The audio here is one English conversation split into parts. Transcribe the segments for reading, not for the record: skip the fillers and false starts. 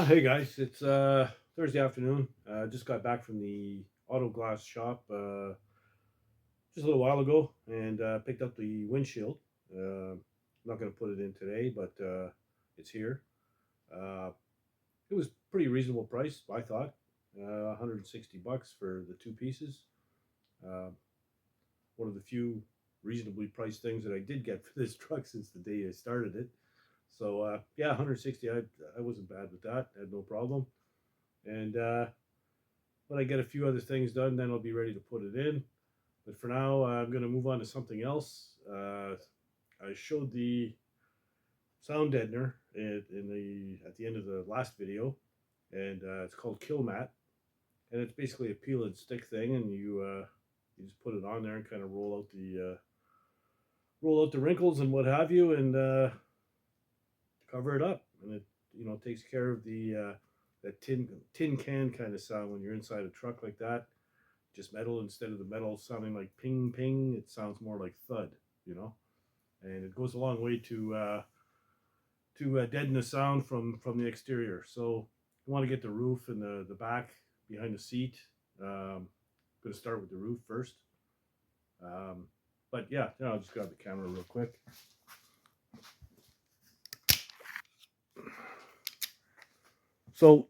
Hey guys, it's Thursday afternoon. Just got back from the auto glass shop just a little while ago and picked up the windshield. I'm not going to put it in today, but it's here. Uh, it was pretty reasonable price, I thought. 160 bucks for the two pieces. Uh, One of the few reasonably priced things that I did get for this truck since the day I started it. So yeah, 160. I wasn't bad with that. I had no problem. And when I get a few other things done, then I'll be ready to put it in. But for now, I'm going to move on to something else. I showed the sound deadener in the at the end of the last video, and it's called Kill Mat, and it's basically a peel and stick thing, and you just put it on there and kind of roll out the wrinkles and what have you, and cover it up, and it takes care of the that tin can kind of sound when you're inside a truck like that. Just metal, instead of the metal sounding like ping ping, it sounds more like thud, and it goes a long way to deaden the sound from the exterior. So you want to get the roof and the back behind the seat. I'm going to start with the roof first. But yeah, I'll just grab the camera real quick. So,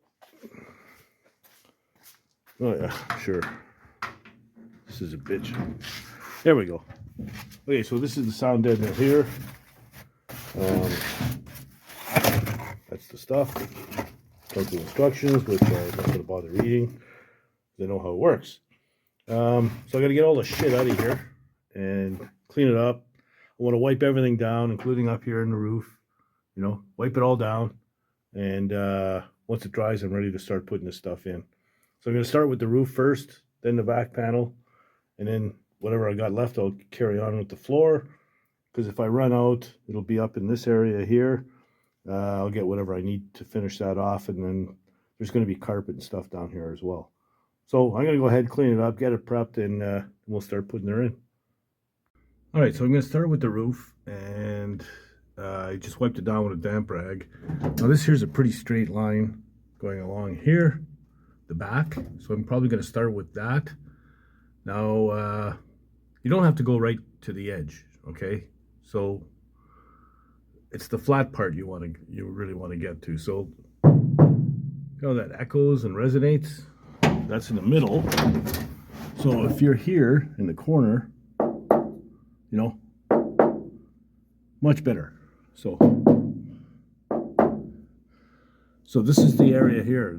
oh yeah, sure. This is a bitch. There we go. Okay, so this is the sound deadener here. That's the stuff. Like the instructions, which I'm not going to bother reading. They know how it works. So I got to get all the shit out of here and clean it up. I want to wipe everything down, including up here in the roof. Wipe it all down. And once it dries, I'm ready to start putting this stuff in. So I'm going to start with the roof first, then the back panel, and then whatever I got left, I'll carry on with the floor. Because if I run out, it'll be up in this area here. I'll get whatever I need to finish that off, and then there's going to be carpet and stuff down here as well. So I'm going to go ahead, clean it up, get it prepped, and we'll start putting her in. All right, so I'm going to start with the roof, and I just wiped it down with a damp rag. Now this here's a pretty straight line going along here, the back. So I'm probably going to start with that. Now, you don't have to go right to the edge, okay? So it's the flat part you really want to get to. So that echoes and resonates. That's in the middle. So if you're here in the corner, much better. So this is the area here,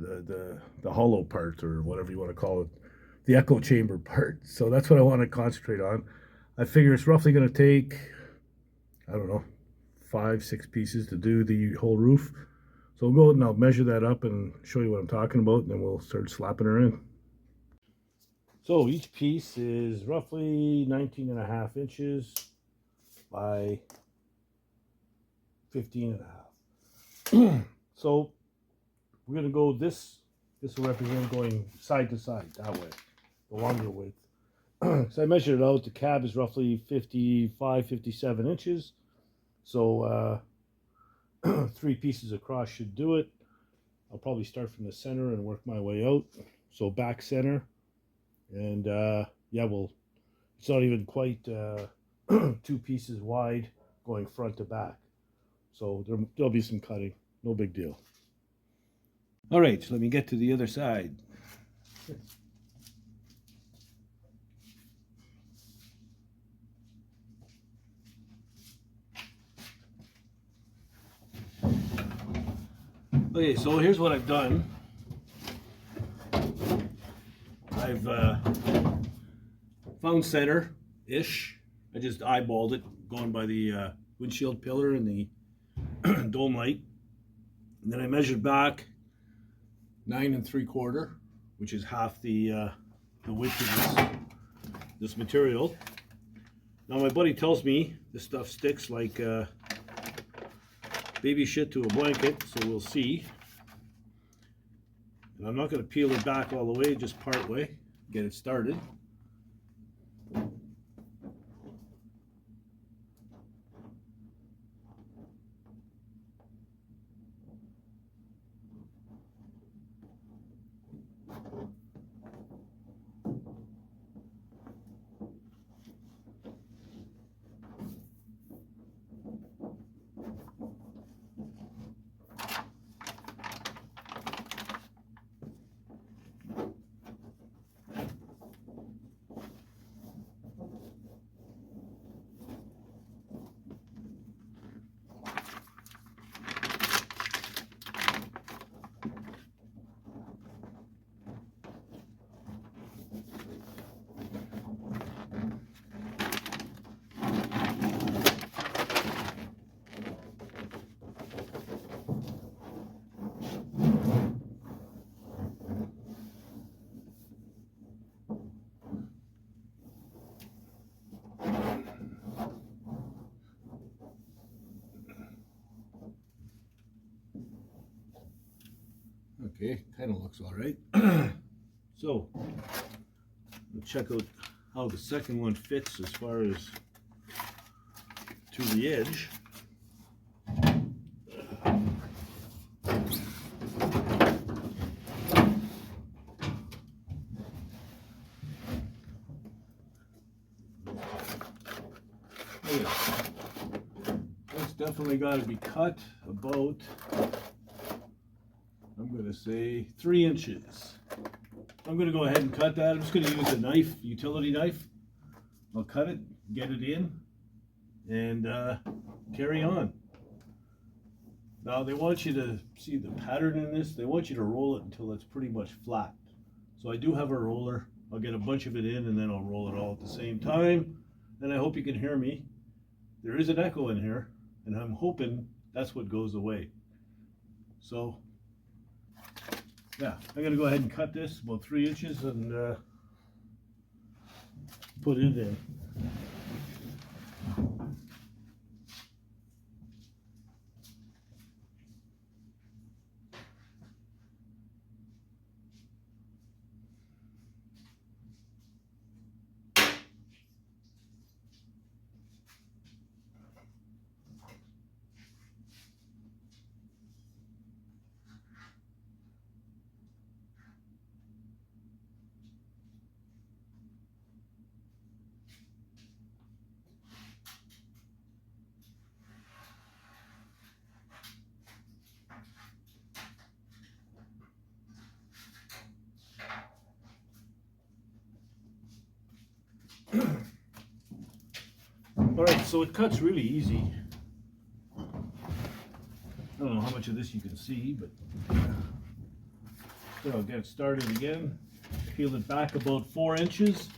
the hollow part, or whatever you want to call it, the echo chamber part. So that's what I want to concentrate on. I figure it's roughly going to take, I don't know, 5-6 pieces to do the whole roof. So I'll go and I'll measure that up and show you what I'm talking about, and then we'll start slapping her in. So each piece is roughly 19.5 inches by 15.5. So we're going to go this will represent going side to side, that way, the longer width. So I measured it out. The cab is roughly 57 inches. So 3 pieces across should do it. I'll probably start from the center and work my way out. So back center. And yeah, it's not even quite 2 pieces wide going front to back. So there'll be some cutting. No big deal. All right, so let me get to the other side. Okay, so here's what I've done. I've found center-ish. I just eyeballed it, going by the windshield pillar and the dome light. And then I measured back 9 3/4, which is half the width of this material. Now my buddy tells me this stuff sticks like baby shit to a blanket, so we'll see. And I'm not going to peel it back all the way, just part way, get it started. okay. Kind of looks all right. So, we'll check out how the second one fits as far as to the edge. That's definitely got to be cut about, I'm going to say 3 inches. I'm going to go ahead and cut that. I'm just going to use a knife, utility knife. I'll cut it, get it in, and carry on. Now they want you to see the pattern in this. They want you to roll it until it's pretty much flat. So I do have a roller. I'll get a bunch of it in and then I'll roll it all at the same time. And I hope you can hear me. There is an echo in here, and I'm hoping that's what goes away. So yeah, I'm gonna go ahead and cut this about 3 inches and put it in. Alright, so it cuts really easy. I don't know how much of this you can see, but so I'll get it started again. Peel it back about 4 inches.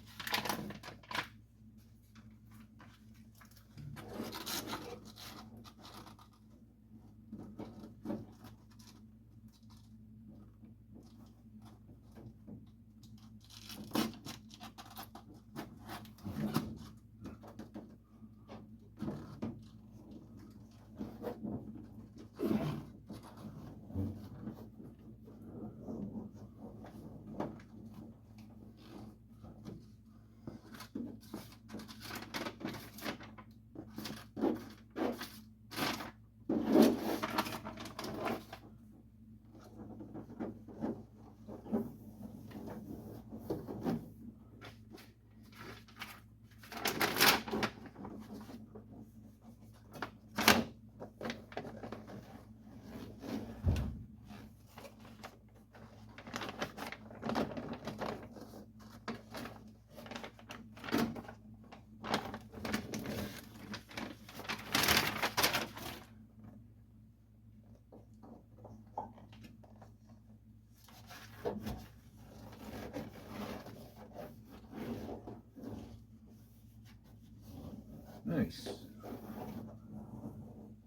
Nice.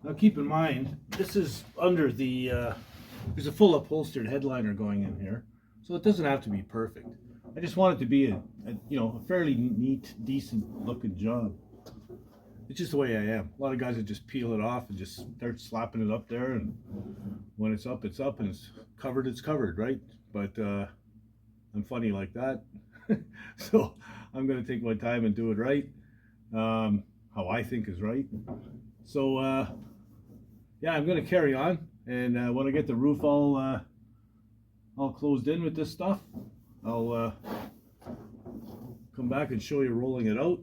Now keep in mind, this is under the, there's a full upholstered headliner going in here, so it doesn't have to be perfect. I just want it to be a fairly neat, decent looking job. It's just the way I am. A lot of guys that just peel it off and just start slapping it up there, and when it's up, and it's covered, right? But I'm funny like that. So I'm going to take my time and do it right. How I think is right. So yeah, I'm going to carry on, and when I get the roof all closed in with this stuff, I'll come back and show you rolling it out,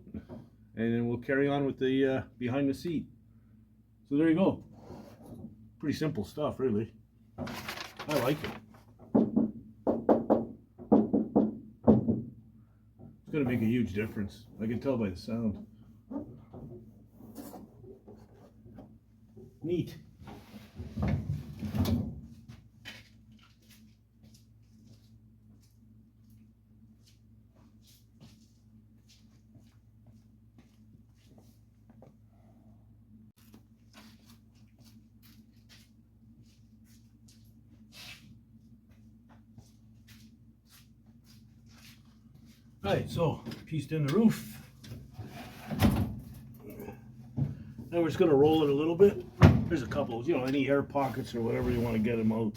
and then we'll carry on with the behind the seat. So there you go. Pretty simple stuff, really. I like it. It's going to make a huge difference. I can tell by the sound. Neat. Right, so pieced in the roof. Now we're just going to roll it a little bit. There's a couple, any air pockets or whatever you want to get them out.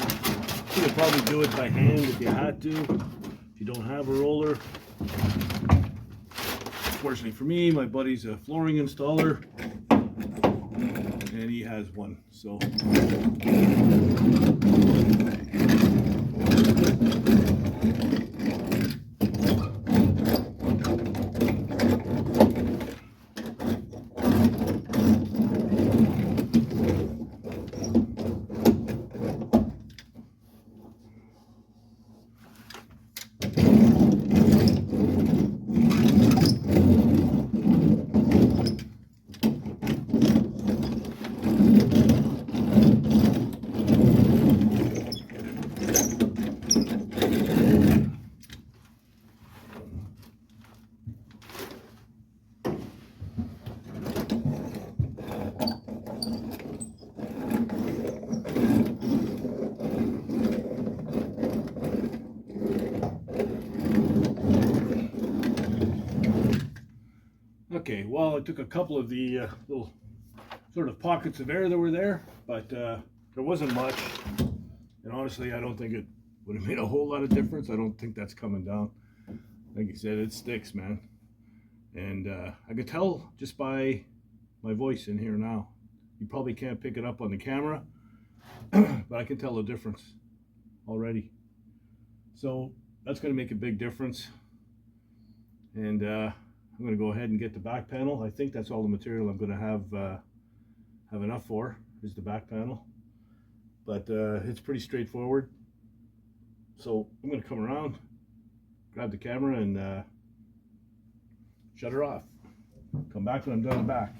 You could probably do it by hand if you had to, if you don't have a roller. Fortunately for me, my buddy's a flooring installer, and he has one, so. Okay, well, I took a couple of the little sort of pockets of air that were there, but there wasn't much. And honestly, I don't think it would have made a whole lot of difference. I don't think that's coming down. Like I said, it sticks, man. And I could tell just by my voice in here now. You probably can't pick it up on the camera, but I can tell the difference already. So that's going to make a big difference. And I'm going to go ahead and get the back panel. I think that's all the material I'm going to have enough for, is the back panel. But it's pretty straightforward. So I'm going to come around, grab the camera, and shut her off. Come back when I'm done the back.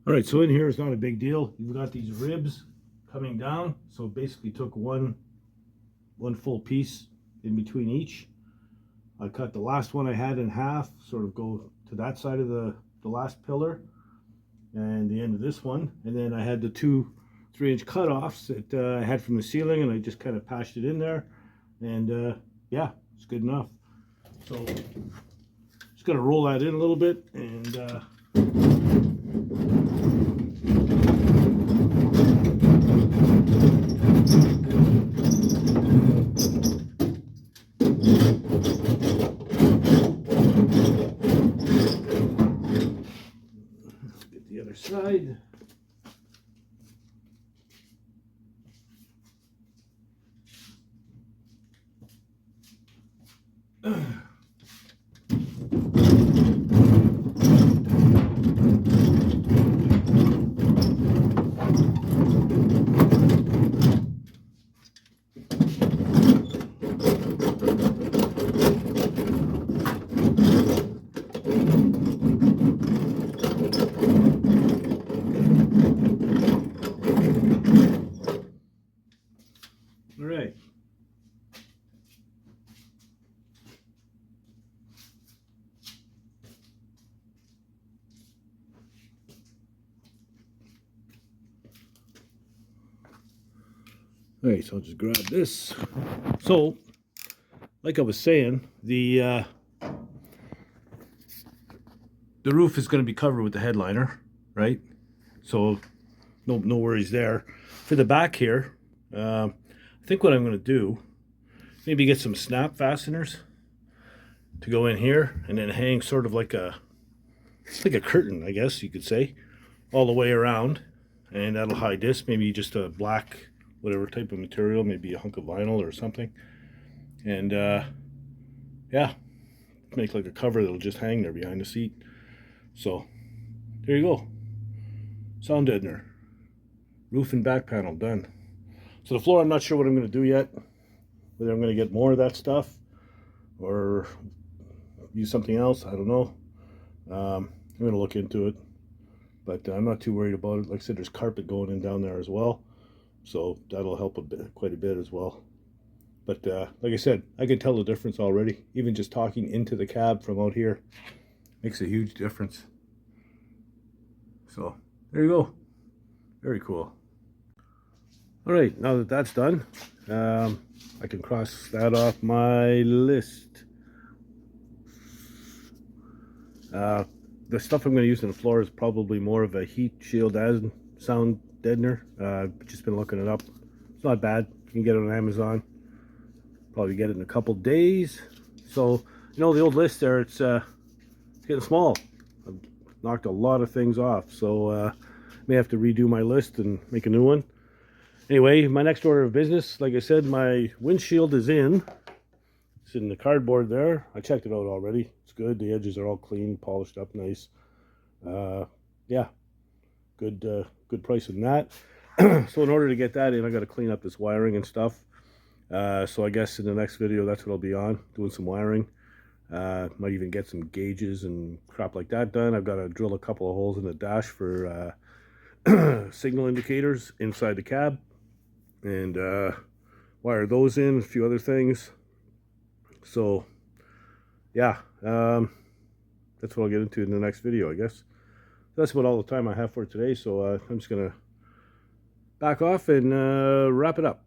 All right, so in here is not a big deal. You've got these ribs coming down, so basically took one full piece in between each. I cut the last one I had in half, sort of go to that side of the last pillar and the end of this one, and then I had the two 3-inch cutoffs that I had from the ceiling, and I just kind of patched it in there, and yeah, it's good enough. So just gonna roll that in a little bit, and get the other side. All right. All right, so I'll just grab this. So, like I was saying, the roof is going to be covered with the headliner, right? So, no worries there. For the back here, I think what I'm going to do, maybe get some snap fasteners to go in here, and then hang sort of like it's like a curtain, I guess you could say, all the way around, and that'll hide this. Maybe just a black, whatever type of material, maybe a hunk of vinyl or something, and yeah, make like a cover that'll just hang there behind the seat. So there you go, sound deadener, roof and back panel done. So the floor, I'm not sure what I'm going to do yet, whether I'm going to get more of that stuff or use something else, I don't know. I'm going to look into it, but I'm not too worried about it. Like I said, there's carpet going in down there as well, so that'll help quite a bit as well. But like I said, I can tell the difference already. Even just talking into the cab from out here makes a huge difference. So there you go, very cool. All right, now that that's done, I can cross that off my list. The stuff I'm going to use on the floor is probably more of a heat shield and sound deadener. I've just been looking it up. It's not bad. You can get it on Amazon. Probably get it in a couple days. So, you know, the old list there, it's getting small. I've knocked a lot of things off. So, may have to redo my list and make a new one. Anyway, my next order of business, like I said, my windshield is in. It's in the cardboard there. I checked it out already. It's good. The edges are all clean, polished up nice. Yeah, good price on that. So in order to get that in, I got to clean up this wiring and stuff. So I guess in the next video, that's what I'll be on, doing some wiring. Might even get some gauges and crap like that done. I've got to drill a couple of holes in the dash for signal indicators inside the cab, and wire those in, a few other things. So yeah, that's what I'll get into in the next video, I guess. That's about all the time I have for today, so I'm just gonna back off and wrap it up.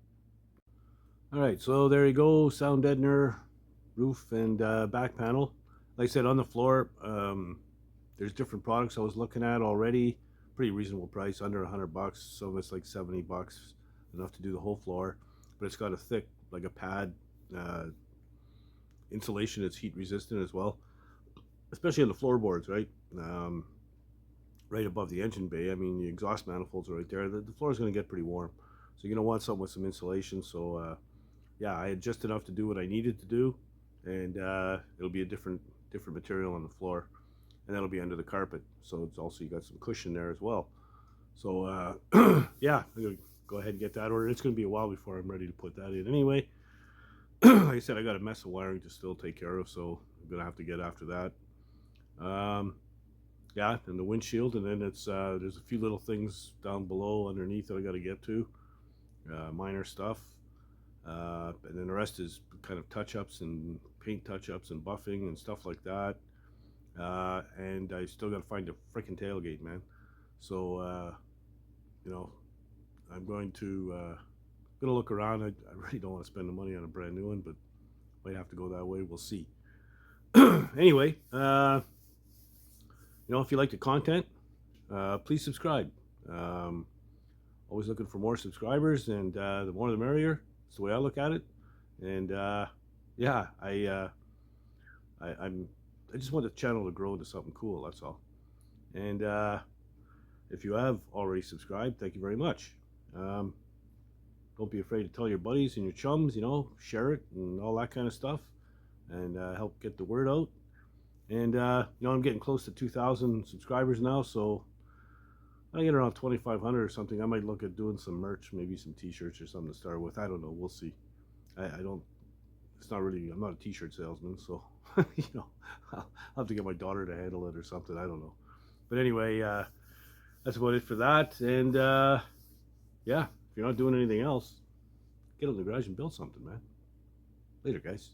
All right, so there you go, sound deadener, roof and back panel. Like I said, on the floor, there's different products I was looking at already. Pretty reasonable price, under $100. Some of it's like $70, enough to do the whole floor. But it's got a thick, like a pad insulation that's heat resistant as well, especially on the floorboards, right? Right above the engine bay. I mean, the exhaust manifolds are right there. The floor is going to get pretty warm, so you're going to want something with some insulation. So yeah, I had just enough to do what I needed to do, and it'll be a different material on the floor, and that'll be under the carpet. So it's also, you got some cushion there as well. So yeah, I'm gonna go ahead and get that ordered. It's going to be a while before I'm ready to put that in anyway. Like I said, I got a mess of wiring to still take care of, so I'm gonna have to get after that. Yeah, and the windshield, and then it's there's a few little things down below underneath that I got to get to, minor stuff, and then the rest is kind of touch-ups and paint touch-ups and buffing and stuff like that. And I still got to find a freaking tailgate, man. So you know, I'm going to look around. I really don't want to spend the money on a brand new one, but might have to go that way. We'll see. Anyway, you know, if you like the content, please subscribe. Always looking for more subscribers, and the more the merrier. That's the way I look at it. And yeah, I just want the channel to grow into something cool. That's all. And if you have already subscribed, thank you very much. Don't be afraid to tell your buddies and your chums, you know, share it and all that kind of stuff, and help get the word out. And you know, I'm getting close to 2,000 subscribers now, so I get around 2,500 or something. I might look at doing some merch, maybe some t-shirts or something to start with. I don't know, we'll see. I don't, it's not really, I'm not a t-shirt salesman, so you know, I'll have to get my daughter to handle it or something. I don't know. But anyway, that's about it for that. And yeah, if you're not doing anything else, get out in the garage and build something, man. Later, guys.